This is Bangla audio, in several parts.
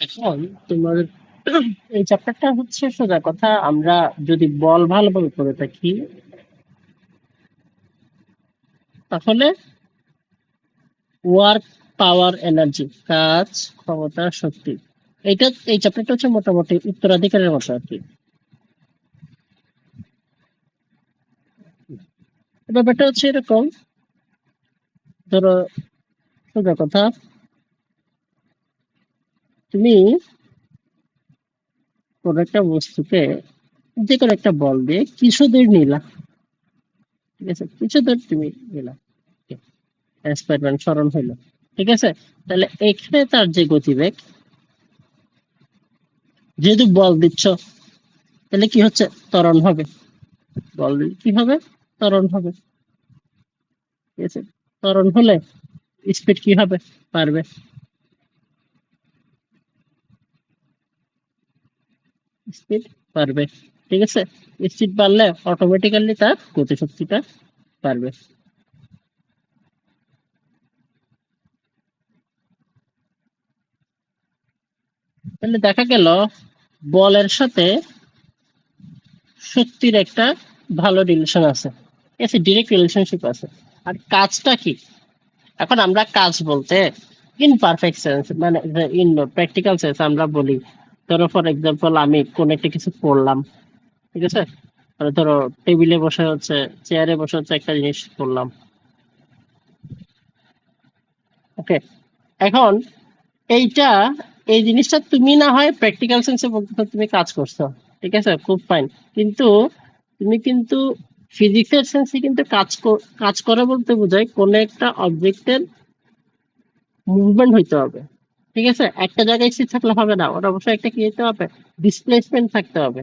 এখন তোমার এই চ্যাপ্টারটা হচ্ছে সোজা কথা, আমরা যদি বল ভালোভাবে করে থাকি তাহলে ওয়ার্ক, পাওয়ার, এনার্জি, কাজ, ক্ষমতা, শক্তি, এইটা এই চ্যাপ্টারটা হচ্ছে মোটামুটি উত্তরাধিকারের মতো আর কি। ব্যাপারটা হচ্ছে এরকম, ধরো সোজা কথা, তুমি কোন একটা বস্তুকে যে কোনো একটা বল দিয়ে কিছু দূর নিলা, ঠিক আছে, কিছু দূর তুমি নিলা, স্পাইডারম্যান স্মরণ হইলো, ঠিক আছে। তাহলে এখানে তার যে গতিবেগ, যেহেতু বল দিচ্ছ তাহলে কি হচ্ছে, ত্বরণ হবে। বল দিলে কি হবে, ত্বরণ হবে, ঠিক আছে। ত্বরণ হলে স্পিড কি হবে, বাড়বে, স্পিড বাড়বে, ঠিক আছে। স্পিড বাড়লে অটোমেটিক্যালি তার গতিশক্তিটা বাড়বে। তাহলে দেখা গেল বলের সাথে শক্তির একটা ভালো রিলেশন আছে, ঠিক আছে, ডিরেক্ট রিলেশনশিপ আছে। আর কাজটা কি, এখন আমরা কাজ বলতে ইন পারফেক্ট সেন্স, মানে ইন প্র্যাকটিক্যাল সেন্স আমরা বলি। ধরো ফর এক্সাম্পল আমি কোন একটা কিছু করলাম, ঠিক আছে, মানে ধরো টেবিলে বসে হচ্ছে, চেয়ারে বসে হচ্ছে একটা জিনিস করলাম, ওকে। এখন এইটা, এই জিনিসটা তুমি না হয় প্র্যাকটিক্যাল সেন্সে বলতে তুমি কাজ করছো, ঠিক আছে, খুব ফাইন। কিন্তু তুমি কিন্তু ফিজিক্সের সেন্সে কিন্তু কাজ করে বলতে বোঝায় কোন একটা অবজেক্টের মুভমেন্ট হইতে হবে, ঠিক আছে। একটা জায়গায় স্থির থাকলে হবে না, ওর অবশ্যই একটা কি হতে হবে, ডিসপ্লেসমেন্ট থাকতে হবে,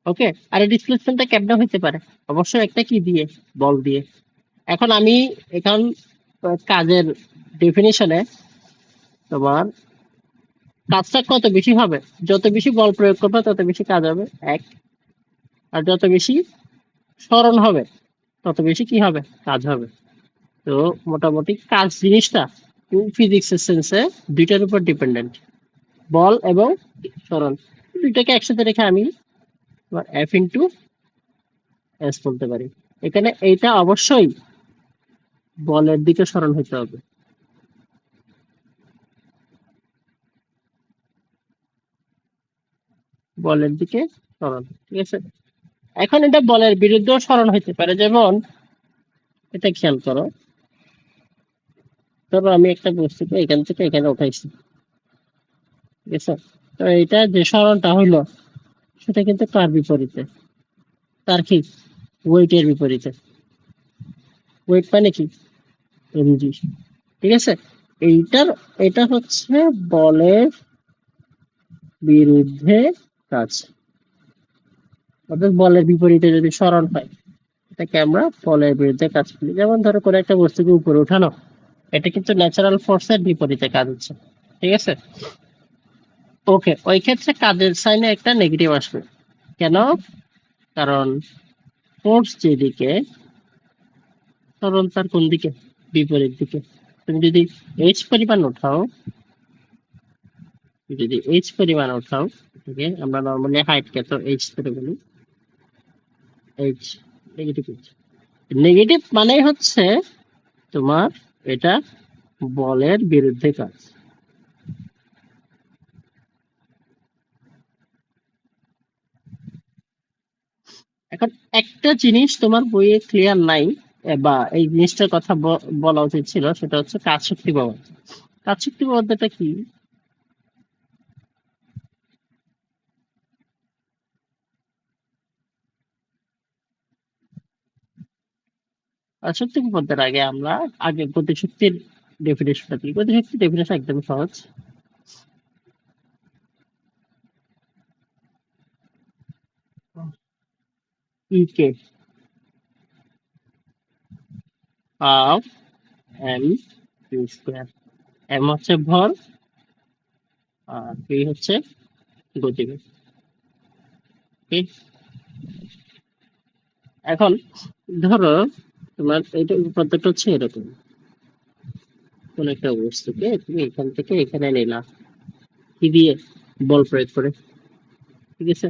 ওকে। আর এই ডিসপ্লেসমেন্টটা কেমনে হইতে পারে, অবশ্যই একটা কি দিয়ে, বল দিয়ে। এখন আমি এখন কাজের ডেফিনিশনে তোমার কাজটা কত বেশি হবে, যত বেশি বল প্রয়োগ করবে তত বেশি কাজ হবে, এক। আর যত বেশি সরণ হবে তত বেশি কি হবে, কাজ হবে। তো মোটামুটি কাজ জিনিসটা ফিজিক্সের সেন্সে দুইটার উপর ডিপেন্ডেন্ট, বল এবং সরণ। দুইটাকে একসাথে রেখে আমি এফ ইন্টু এস বলতে পারি। এখানে এইটা অবশ্যই বলের দিকে সরণ হতে হবে, বলের দিকে সরণ, ঠিক আছে। এখন এটা বলের বিরুদ্ধেও সরণ হতে পারে, যেমন এটা খেয়াল করো, ধরো আমি একটা বস্তুকে এখান থেকে এখানে উঠাইছি, ঠিক আছে। তো এটা যে সরণটা হইলো সেটা কিন্তু কার বিপরীতে, তার কি, ওয়েটের বিপরীতে। ওয়েট মানে কি, এমজি, ঠিক আছে। এইটার, এটা হচ্ছে বলের বিরুদ্ধে কাজ, অর্থাৎ বলের বিপরীতে যদি সরণ হয় এটাকে আমরা বলের বিরুদ্ধে কাজ করি। যেমন ধরো কোনো একটা বস্তুকে উপরে উঠানো, এটা কিন্তু ন্যাচারাল ফোর্সের বিপরীতে কাজ হচ্ছে, ঠিক আছে। ওকে, ওই ক্ষেত্রে কাজের সাইনে একটা নেগেটিভ আসবে, কেন, কারণ ফোর্স যেদিকে, সরণ তার কোন দিকে, বিপরীত দিকে। তুমি যদি এইচ পরিমাণ উঠাও, যদি এইচ পরিমাণ উঠাও, ওকে, আমরা নর্মালি হাইট কে তো এইচ ধরে বলি, এইচ, নেগেটিভ এইচ। নেগেটিভ মানে হচ্ছে তোমার এটা বলের বিরুদ্ধে কাজ। এখন একটা জিনিস তোমার বইয়ে ক্লিয়ার নাই, বা এই জিনিসটার কথা বলা উচিত ছিল, সেটা হচ্ছে কাজ শক্তি পাওয়া। কাজ শক্তি পাওয়াটা কি, কাজ শক্তি পদ্ধতির আগে আমরা আগে গতিশক্তির ডেফিনেশনটা দিই। গতিশক্তির ডেফিনেশন একদম সহজ, KE half M V square. M হচ্ছে ভর, আর ভি হচ্ছে গতিবেগ, ঠিক? এখন ধরো তোমার এইটা পদ্ধতিটা হচ্ছে এরকম, কোন একটা বস্তুকে তুমি এখান থেকে এখানে নিলা, কি দিয়ে? বল প্রয়োগ করে। ঠিক আছে,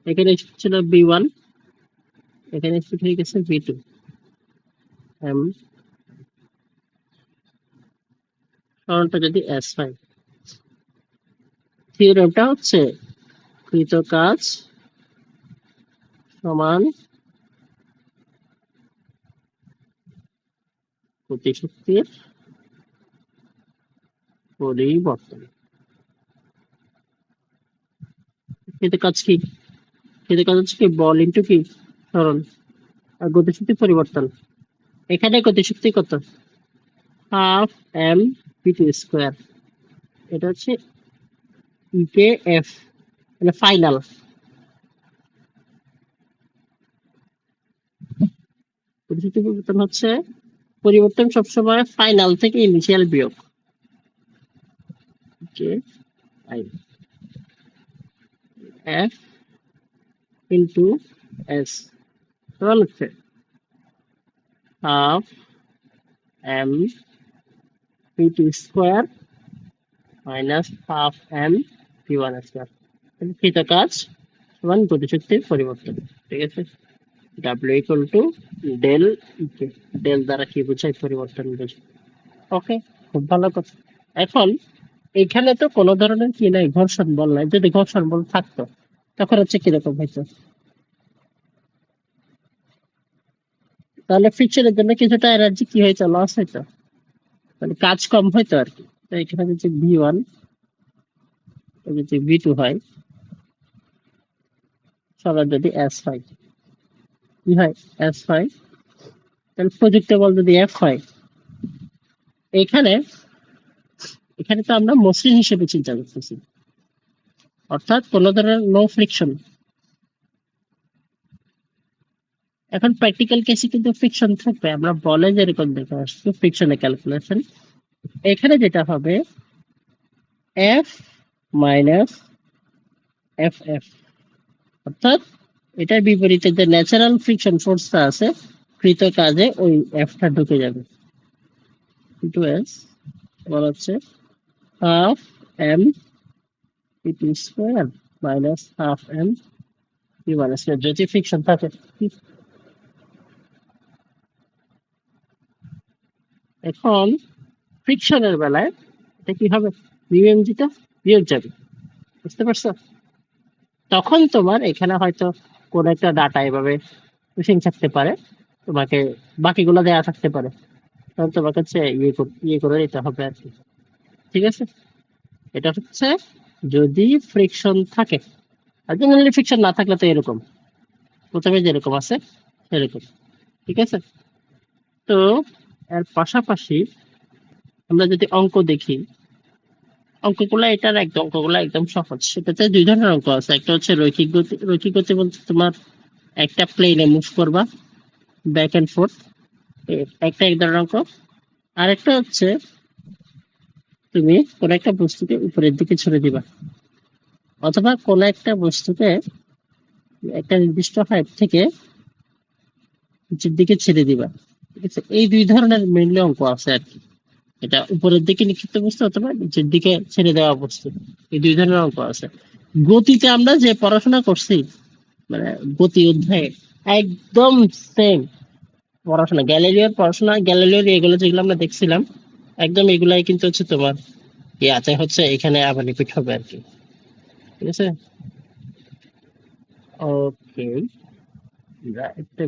এখানে ছিল B1, এখানে স্পিড হয়ে গেছে B2। এম সরণটা যদি S হয়, থিওরেমটা হচ্ছে কৃত কাজ সমান গতিশক্তির পরিবর্তন। কৃত কাজ কি? কৃত কাজ হচ্ছে কি বল ইন্টু কি সরণ, আর গতিশক্তি পরিবর্তন। এখানে গতিশক্তি কত? Half M V2 square. এটা হচ্ছে কে এফ, মানে ফাইনাল। গতিশক্তি পরিবর্তন হচ্ছে পরিবর্তন সবসময় ফাইনাল থেকে ইনিশিয়াল বিয়োগ। K I F into S সমান হচ্ছে half M V2 square minus half M V1 square. কৃত কাজ সমান গতিশক্তির পরিবর্তন। ঠিক আছে, W equal to del KE. Del দ্বারা কি বোঝায়? পরিবর্তন বোঝায়। ওকে, খুব ভালো কথা। এখন এখানে তো কোনো ধরনের কি নাই, ঘর্ষণ বল নাই। যদি ঘর্ষণ বল থাকতো তখন হচ্ছে কিরকম হইতো? তাহলে ফ্রিকশনের জন্য কিছুটা এনার্জি কি হইতো? লস হইতো, মানে কাজ কম হইতো আর কি। তো এখানে যদি V1 যদি V2 হয়, সবার যদি S হয়, কি হয়? S হয়, তাহলে প্রযুক্ত বল যদি F হয়, এখানে এখানে তো আমরা মসৃণ হিসেবে চিন্তা করতেছি, অর্থাৎ কোন ধরনের নো ফ্রিকশন। এখন প্র্যাকটিক্যাল কেসে কিন্তু ফ্রিকশন থাকবে, আমরা বলে যেরকম দেখে আসছি ফ্রিকশনের ক্যালকুলেশন। এখানে যেটা হবে এফ মাইনাস এফ এফ, অর্থাৎ এটার বিপরীতে যে ন্যাচারাল ফ্রিকশন ফোর্সটা আছে কৃত কাজে, ওই এফটা ঢুকে যাবে। ইন্টু এস বলা হচ্ছে half M V2 square minus half M V1 square, যদি ফ্রিকশন থাকে। এখন ফ্রিকশনের বেলায় এটা কি হবে? মিউএমজিটা বিয়োগ যাবে, বুঝতে পারছো? তখন তোমার এখানে হয়তো কোন একটা ডাটা এভাবে মিসিং থাকতে পারে, তোমাকে বাকিগুলো দেয়া থাকতে পারে, তখন তোমার কাছে ইয়ে করে নিতে হবে আর কি। ঠিক আছে, এটা হচ্ছে যদি ফ্রিকশন থাকে। আর জেনারেলি ফ্রিকশন না থাকলে তো এরকম, প্রথমে যেরকম আছে সেরকম। ঠিক আছে, তো এর পাশাপাশি আমরা যদি অঙ্ক দেখি, অঙ্কগুলো একদম সহজ। সেটাতে দুই ধরনের অঙ্ক আছে, একটা হচ্ছে রৈখিক গতি। রৈখিক গতি বলতে তোমার একটা প্লেনে মুভ করবা ব্যাক এন্ড ফোর্থ, একটা এক ধরনের অঙ্ক। আরেকটা হচ্ছে তুমি কোন একটা বস্তুকে উপরের দিকে ছুড়ে দিবা, অথবা কোন একটা বস্তুকে একটা নির্দিষ্ট হাইট থেকে নিচের দিকে ছেড়ে দিবা। ঠিক আছে, এই দুই ধরনের মেইনলি অঙ্ক আছে আর কি। এটা উপরের দিকে নিক্ষিপ্ত বস্তু অথবা নিচের দিকে ছেড়ে দেওয়া বস্তু, এই দুই ধরনের অঙ্ক আছে। গতিতে আমরা যে পড়াশোনা করছি, মানে গতি অধ্যায়ে একদম সেম পড়াশোনা, গ্যালিলিওর পড়াশোনা, গ্যালিলিওর এগুলো যেগুলো আমরা দেখছিলাম, একদম এগুলাই কিন্তু হচ্ছে তোমার ইয়াতে হচ্ছে এখানে আবার রিপিট হবে আর কি। ঠিক আছে, ওকে।